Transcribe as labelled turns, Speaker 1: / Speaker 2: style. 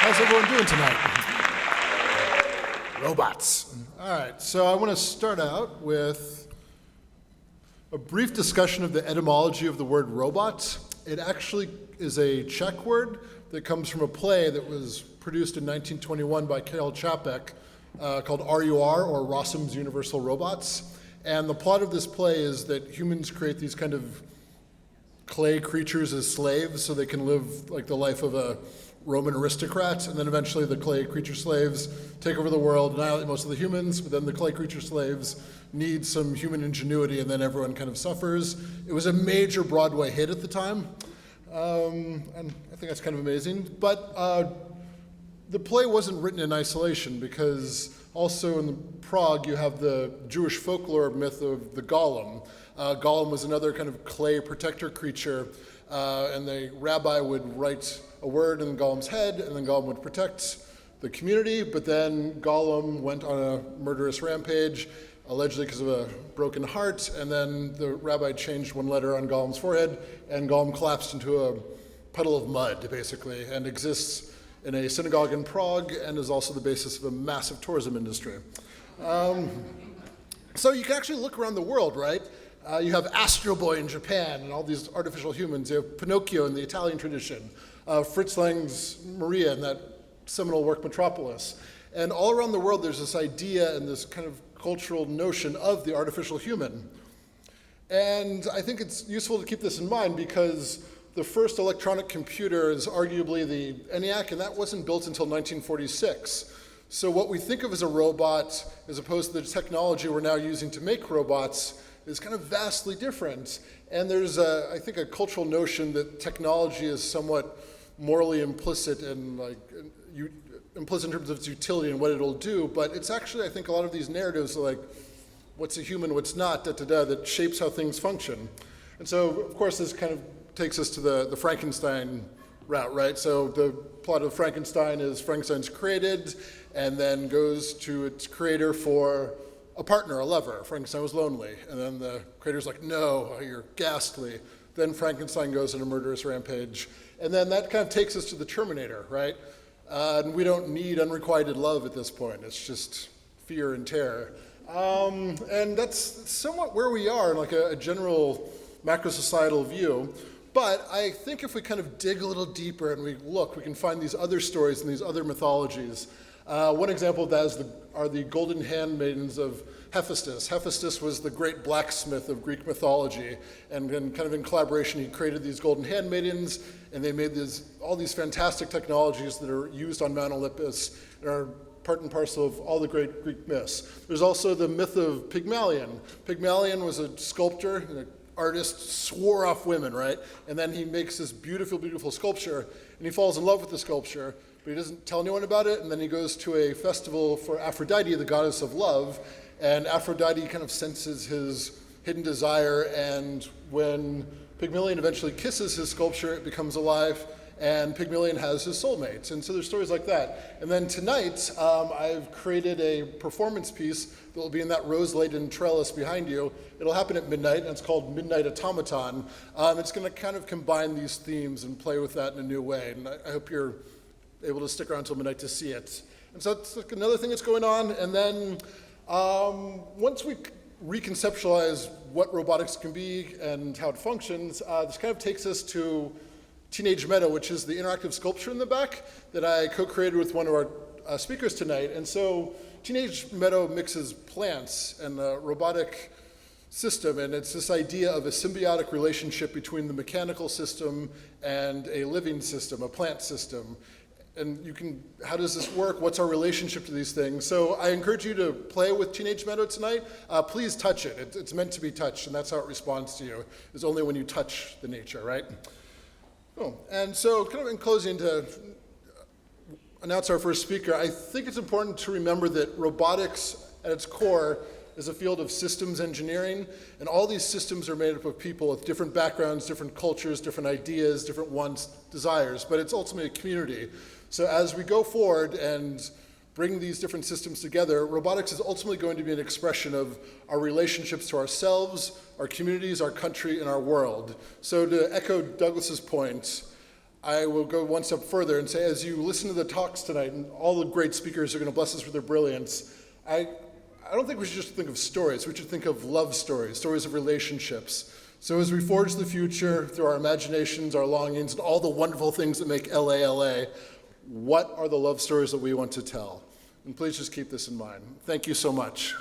Speaker 1: How's everyone doing tonight? Robots. All right, so I want to start out with a brief discussion of the etymology of the word robot. It actually is a Czech word that comes from a play that was produced in 1921 by Karel Čapek called RUR, or Rossum's Universal Robots. And the plot of this play is that humans create these kind of clay creatures as slaves so they can live like the life of a Roman aristocrat, and then eventually the clay creature slaves take over the world, annihilate most of the humans, but then the clay creature slaves need some human ingenuity, and then everyone kind of suffers. It was a major Broadway hit at the time, and I think that's kind of amazing. But the play wasn't written in isolation, because also in Prague you have the Jewish folklore myth of the Golem. Golem was another kind of clay protector creature, and the rabbi would write a word in Golem's head, and then Golem would protect the community, but then Golem went on a murderous rampage, allegedly because of a broken heart, and then the rabbi changed one letter on Golem's forehead, and Golem collapsed into a puddle of mud, basically, and exists in a synagogue in Prague, and is also the basis of a massive tourism industry. So you can actually look around the world, right? You have Astro Boy in Japan, and all these artificial humans. You have Pinocchio in the Italian tradition, Fritz Lang's Maria in that seminal work Metropolis. And all around the world there's this idea and this kind of cultural notion of the artificial human. And I think it's useful to keep this in mind, because the first electronic computer is arguably the ENIAC, and that wasn't built until 1946. So what we think of as a robot, as opposed to the technology we're now using to make robots, is kind of vastly different. And there's, I think, a cultural notion that technology is somewhat morally implicit and implicit in terms of its utility and what it'll do. But it's actually, I think, a lot of these narratives are like, what's a human, what's not, that shapes how things function. And so, of course, this kind of takes us to the Frankenstein route, right? So the plot of Frankenstein is Frankenstein's created and then goes to its creator for a partner, a lover. Frankenstein was lonely, and then the creator's like, no, you're ghastly. Then Frankenstein goes on a murderous rampage, and then that kind of takes us to the Terminator, right? And we don't need unrequited love at this point. It's just fear and terror. And that's somewhat where we are in like a general macro-societal view. But I think if we kind of dig a little deeper and we look, we can find these other stories and these other mythologies. One example of that are the golden handmaidens of Hephaestus. Hephaestus was the great blacksmith of Greek mythology, and kind of in collaboration he created these golden handmaidens, and they made all these fantastic technologies that are used on Mount Olympus and are part and parcel of all the great Greek myths. There's also the myth of Pygmalion. Pygmalion was a sculptor and an artist, swore off women, right? And then he makes this beautiful, beautiful sculpture, and he falls in love with the sculpture, but he doesn't tell anyone about it, and then he goes to a festival for Aphrodite, the goddess of love, and Aphrodite kind of senses his hidden desire, and when Pygmalion eventually kisses his sculpture, it becomes alive, and Pygmalion has his soulmate. And so there's stories like that. And then tonight, I've created a performance piece that will be in that rose-laden trellis behind you. It'll happen at midnight, and it's called Midnight Automaton. It's going to kind of combine these themes and play with that in a new way, and I hope you're able to stick around until midnight to see it. And so that's like another thing that's going on. And then once we reconceptualize what robotics can be and how it functions, this kind of takes us to Teenage Meadow, which is the interactive sculpture in the back that I co-created with one of our speakers tonight. And so Teenage Meadow mixes plants and a robotic system, and it's this idea of a symbiotic relationship between the mechanical system and a living system, a plant system. And how does this work? What's our relationship to these things? So I encourage you to play with Teenage Meadow tonight. Please touch it. It's meant to be touched, and that's how it responds to you. It's only when you touch the nature, right? Oh, and so kind of in closing, to announce our first speaker, I think it's important to remember that robotics at its core is a field of systems engineering, and all these systems are made up of people with different backgrounds, different cultures, different ideas, different wants, desires, but it's ultimately a community. So as we go forward and bring these different systems together, robotics is ultimately going to be an expression of our relationships to ourselves, our communities, our country, and our world. So to echo Douglas's point, I will go one step further and say, as you listen to the talks tonight, and all the great speakers are going to bless us with their brilliance, I don't think we should just think of stories. We should think of love stories, stories of relationships. So as we forge the future through our imaginations, our longings, and all the wonderful things that make LA LA, what are the love stories that we want to tell? And please just keep this in mind. Thank you so much.